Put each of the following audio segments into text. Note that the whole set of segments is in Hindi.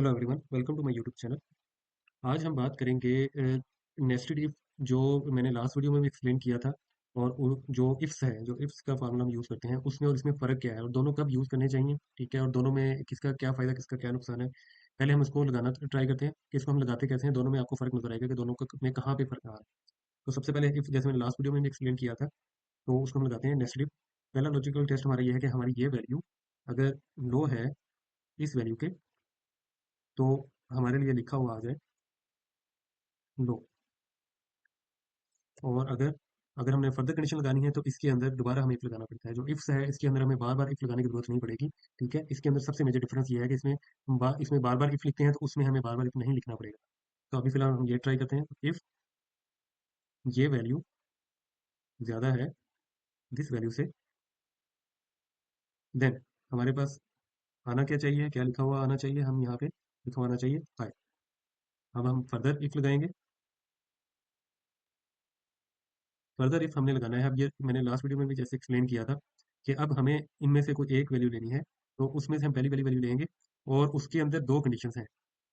Hello everyone, welcome to my YouTube channel. आज हम बात करेंगे नेस्टेड इफ, जो मैंने लास्ट वीडियो में भी एक्सप्लेन किया था। और जो इफ्स है, जो इफ्स का फार्मूला हम यूज़ करते हैं, उसमें और इसमें फ़र्क क्या है और दोनों कब यूज़ करने चाहिए, ठीक है, और दोनों में किसका क्या फ़ायदा, किसका क्या नुकसान है। पहले हम इसको लगाना ट्राई करते हैं कि इसको हम लगाते कैसे हैं। दोनों में आपको फ़र्क नजर आएगा कि दोनों में कहाँ पे फ़र्क आ रहा है। तो सबसे पहले इफ, जैसे मैंने लास्ट वीडियो में भी एक्सप्लेन किया था, तो उसको हम लगाते हैं नेस्टेड इफ। पहला लॉजिकल टेस्ट हमारा ये है कि हमारी ये वैल्यू अगर लो है इस वैल्यू के, तो हमारे लिए लिखा हुआ आ जाए लो। और अगर अगर हमने फर्दर कंडीशन लगानी है तो इसके अंदर दोबारा हमें इफ लगाना पड़ता है। जो इफ्स है इसके अंदर हमें बार बार इफ लगाने की जरूरत नहीं पड़ेगी, ठीक है। इसके अंदर सबसे मेजर डिफरेंस ये है कि इसमें बार बार इफ लिखते हैं, तो उसमें हमें बार बार इफ नहीं लिखना पड़ेगा। तो अभी फिलहाल हम ये ट्राई करते हैं। इफ ये वैल्यू ज्यादा है दिस वैल्यू से, देन हमारे पास आना क्या चाहिए, क्या लिखा हुआ आना चाहिए, हम यहाँ पे लिखा हुआ आना चाहिए हाई। अब हम फर्दर इफ लगाएंगे। फर्दर इफ हमने लगाना है, अब ये मैंने लास्ट वीडियो में भी जैसे एक्सप्लेन किया था कि अब हमें इनमें से कोई एक वैल्यू लेनी है। तो उसमें से हम पहली वाली वैल्यू लेंगे और उसके अंदर दो कंडीशंस हैं,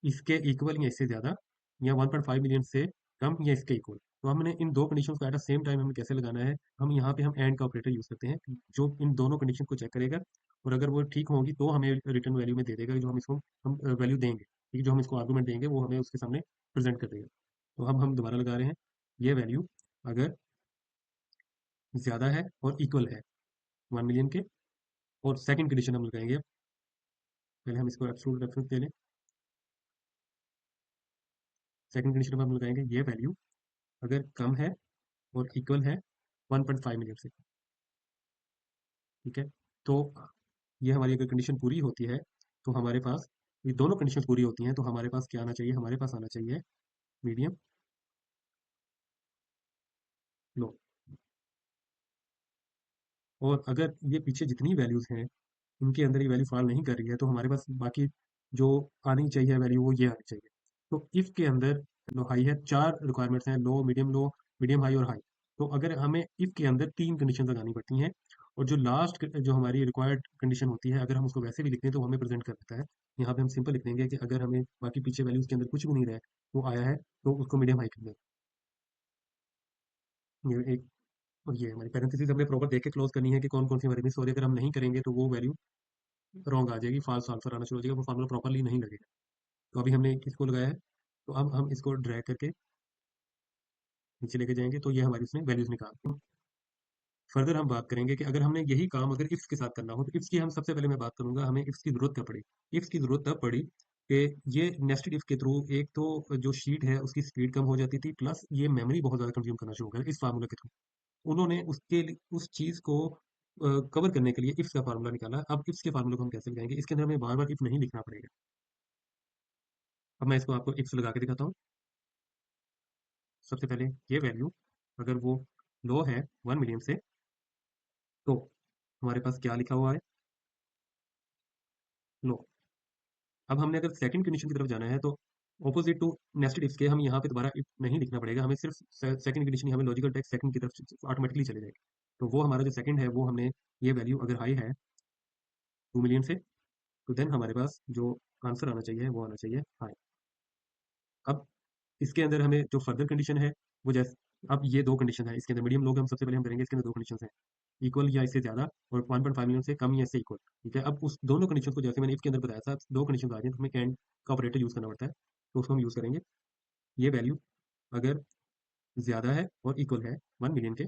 इसके इक्वल या इससे ज़्यादा, या 1.5 मिलियन से कम या इसके इक्वल। तो हमने इन दो कंडीशंस को एट द सेम टाइम हमें कैसे लगाना है, हम यहाँ पे हम एंड का ऑपरेटर यूज़ करते हैं, जो इन दोनों कंडीशन को चेक करेगा। और अगर वो ठीक होगी तो हमें रिटर्न वैल्यू में दे देगा, जो हम इसको हम वैल्यू देंगे, ठीक है, जो हम इसको आर्गूमेंट देंगे वो हमें उसके सामने प्रेजेंट कर देगा। तो हम दोबारा लगा रहे हैं, ये वैल्यू अगर ज़्यादा है और इक्वल है 1 मिलियन के। और सेकंड कंडीशन हम लगाएंगे, पहले हम इसको एब्सोल्यूट रेफरेंस दे लें। सेकंड कंडीशन में हम लगाएंगे ये वैल्यू अगर कम है और इक्वल है 1.5 मिलियन से, ठीक है। तो ये हमारी अगर कंडीशन पूरी होती है, तो हमारे पास ये दोनों कंडीशन पूरी होती हैं, तो हमारे पास क्या आना चाहिए, हमारे पास आना चाहिए मीडियम लो। और अगर ये पीछे जितनी वैल्यूज हैं इनके अंदर ये वैल्यू फॉल नहीं कर रही है, तो हमारे पास बाकी जो आनी चाहिए वैल्यू वो ये आनी चाहिए। तो इफ के अंदर लो हाई है, चार रिक्वायरमेंट्स हैं, लो, मीडियम हाई और हाई। तो अगर हमें इफ के अंदर तीन कंडीशन लगानी पड़ती हैं, और जो लास्ट जो हमारी रिक्वायर्ड कंडीशन होती है, अगर हम उसको वैसे भी लिखते हैं तो वो हमें प्रेजेंट कर देता है। यहाँ पे हम सिंपल लिख देंगे कि अगर हमें बाकी पीछे वैल्यूज के अंदर कुछ भी नहीं रहे, वो आया है, तो उसको मीडियम हाई कर दें। ये एक, और ये हमारी पैरेंथेसिस हमने प्रॉपर देख के क्लोज करनी है कि कौन कौन सी हमारी मिस हो रही है। अगर हम नहीं करेंगे तो वो वैल्यू रॉन्ग आ जाएगी, फाल्स आंसर आना शुरू हो जाएगा, वो फार्मूला प्रॉपरली नहीं लगेगा। तो अभी हमने इसको लगाया है, तो अब हम इसको ड्रैग करके नीचे लेके जाएंगे, तो ये हमारी उसने वैल्यूज निकाल। फर्दर हम बात करेंगे कि अगर हमने यही काम अगर इफ्स के साथ करना हो, तो इफ्स की हम सबसे पहले मैं बात करूंगा, हमें इफ्स की जरूरत कब पड़ी। इफ्स की जरूरत तब पड़ी कि ये नेस्टेड इफ के थ्रू एक तो जो शीट है उसकी स्पीड कम हो जाती थी, प्लस ये मेमोरी बहुत ज्यादा कंज्यूम करना शुरू हो गया इस फार्मूला के थ्रू। उन्होंने उस चीज को कवर करने के लिए इफ्स का फार्मूला निकाला। अब इफ्स के फार्मूले को हम कैसे लगाएंगे, इसके अंदर हमें बार बार इफ नहीं लिखना पड़ेगा। अब मैं इसको आपको इफ्स लगा के दिखाता हूँ। सबसे पहले ये वैल्यू अगर वो लो है 1 मिलियन से, तो हमारे पास क्या लिखा हुआ है, लो। अब हमने अगर सेकंड कंडीशन की तरफ जाना है, तो ऑपोजिट टू नेस्टेड इफ के, हम यहाँ पे दोबारा इफ नहीं लिखना पड़ेगा, हमें सिर्फ सेकंड कंडीशन, हमें लॉजिकल टेक्स्ट सेकंड की तरफ ऑटोमेटिकली चले जाएगा। तो वो हमारा जो सेकंड है, वो हमने ये वैल्यू अगर हाई है 2 मिलियन से, तो देन हमारे पास जो आंसर आना चाहिए वो आना चाहिए हाई। अब इसके अंदर हमें जो फर्दर कंडीशन है वो जैसे, अब ये दो कंडीशन है इसके अंदर, मीडियम लोग हम सबसे पहले हम करेंगे, इसके अंदर दो कंडीशन है, इक्वल या इससे ज्यादा, और 1.5 मिलियन से कम या इससे इक्वल, ठीक है। अब उस दोनों कंडीशन को जैसे मैंने इफ के अंदर बताया था, दो कंडीशन आ गई तो हमें कैंड का ऑपरेटर यूज करना पड़ता है। तो उसको हम यूज करेंगे, ये वैल्यू अगर ज्यादा है और इक्वल है 1 मिलियन के,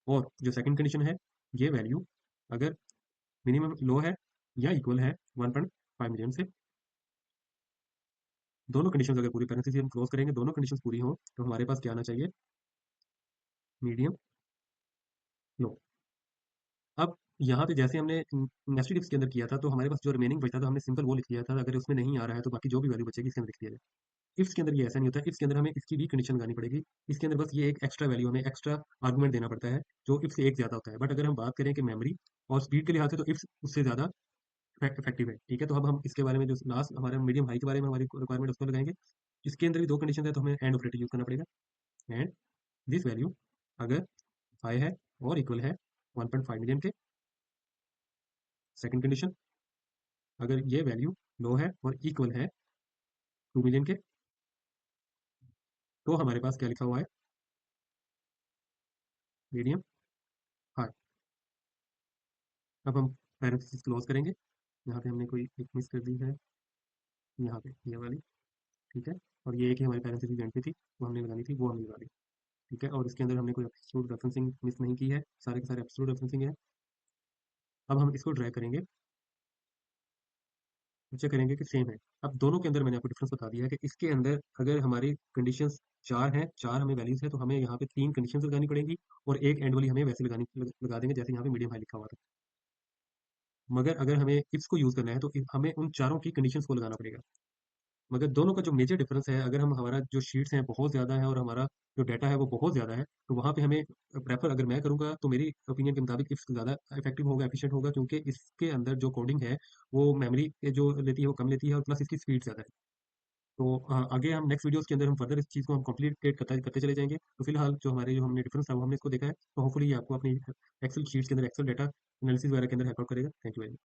और जो सेकंड कंडीशन है, ये वैल्यू अगर मिनिमम लो है या इक्वल है 1.5 मिलियन से। दोनों कंडीशन अगर पूरी पैरेंथेसिस हम क्लोज करेंगे, दोनों कंडीशन पूरी हो, तो हमारे पास क्या आना चाहिए, मीडियम लो। अब यहाँ पे जैसे हमने नेस्टेड इफ्स के अंदर किया था, तो हमारे पास जो रिमेनिंग बचता था हमने सिंपल वो लिख दिया था, अगर उसमें नहीं आ रहा है तो बाकी जो भी वैल्यू बचेगी इसके अंदर लिख दिया जाए। इफ्स के अंदर ये ऐसा नहीं होता, इफ्स के अंदर हमें इसकी भी कंडीशन लगानी पड़ेगी। इसके अंदर बस ये एक एक्स्ट्रा वैल्यू, हमें एक्स्ट्रा आर्गूमेंट देना पड़ता है, जो इफ से एक ज्यादा होता है। बट अगर हम बात करें कि मेमोरी और स्पीड के लिहाज से, तो इफ्स उससे ज्यादा इफेक्टिव है, ठीक है। तो अब हम इसके बारे में जो लास्ट हमारे मीडियम हाई के बारे में हमारी रिक्वायरमेंट उसको लगाएंगे। इसके अंदर भी दो कंडीशन है, तो हमें एंड ऑपरेटर यूज करना पड़ेगा। एंड दिस वैल्यू अगर हाई है और इक्वल है 1.5 मिलियन के, सेकंड कंडीशन अगर ये वैल्यू लो है और इक्वल है 2 मिलियन के, तो हमारे पास क्या लिखा हुआ है, मीडियम हाई। अब हम पैरेंथेसिस क्लोज करेंगे। यहाँ पे हमने कोई एक मिस कर दी है, यहाँ पे ये वाली, ठीक है। और ये एक ही हमारी पैरेंथेसिस एंट्री थी, वो हमने लगानी थी, वो हमने लगा दी, ठीक है। और इसके अंदर हमने कोई एब्सोल्यूट रेफरेंसिंग मिस नहीं की है, सारे के सारे एब्सोल्यूट रेफरेंसिंग है। अब हम इसको ड्रैग करेंगे, चेक करेंगे कि सेम है। अब दोनों के अंदर मैंने आपको डिफरेंस बता दिया है कि इसके अंदर अगर हमारी कंडीशंस चार हैं, चार हमें वैल्यूज है, तो हमें यहाँ पे तीन कंडीशंस लगानी पड़ेगी और एक एंड वाली हमें वैसे लगा देंगे जैसे यहाँ पे मीडियम हाई लिखा हुआ था। मगर अगर हमें इफ्स को यूज करना है तो हमें उन चारों की कंडीशंस को लगाना पड़ेगा। मगर दोनों का जो मेजर डिफरेंस है, अगर हम हमारा जो शीट्स हैं बहुत ज़्यादा है और हमारा जो डाटा है वो बहुत ज़्यादा है, तो वहाँ पे हमें प्रेफर अगर मैं करूँगा तो मेरी ओपिनियन के मुताबिक इफ्स ज़्यादा इफेक्टिव होगा, एफिशिएंट होगा, क्योंकि इसके अंदर जो कोडिंग है वो मेमोरी जो लेती है वो कम लेती है और प्लस इसकी स्पीड ज़्यादा है। तो आगे हम नेक्स्ट वीडियोस के अंदर हम फर्दर इस चीज़ को हम कॉम्प्लिकेट करते करते चले जाएंगे। तो फिलहाल जो हमने डिफरेंस था वो हमने इसको देखा है, तो होपफुली ये आपको अपनी एक्सेल शीट्स के अंदर एक्सेल डाटा एनालिसिस वगैरह के अंदर हेल्प आउट करेगा। Thank you very much.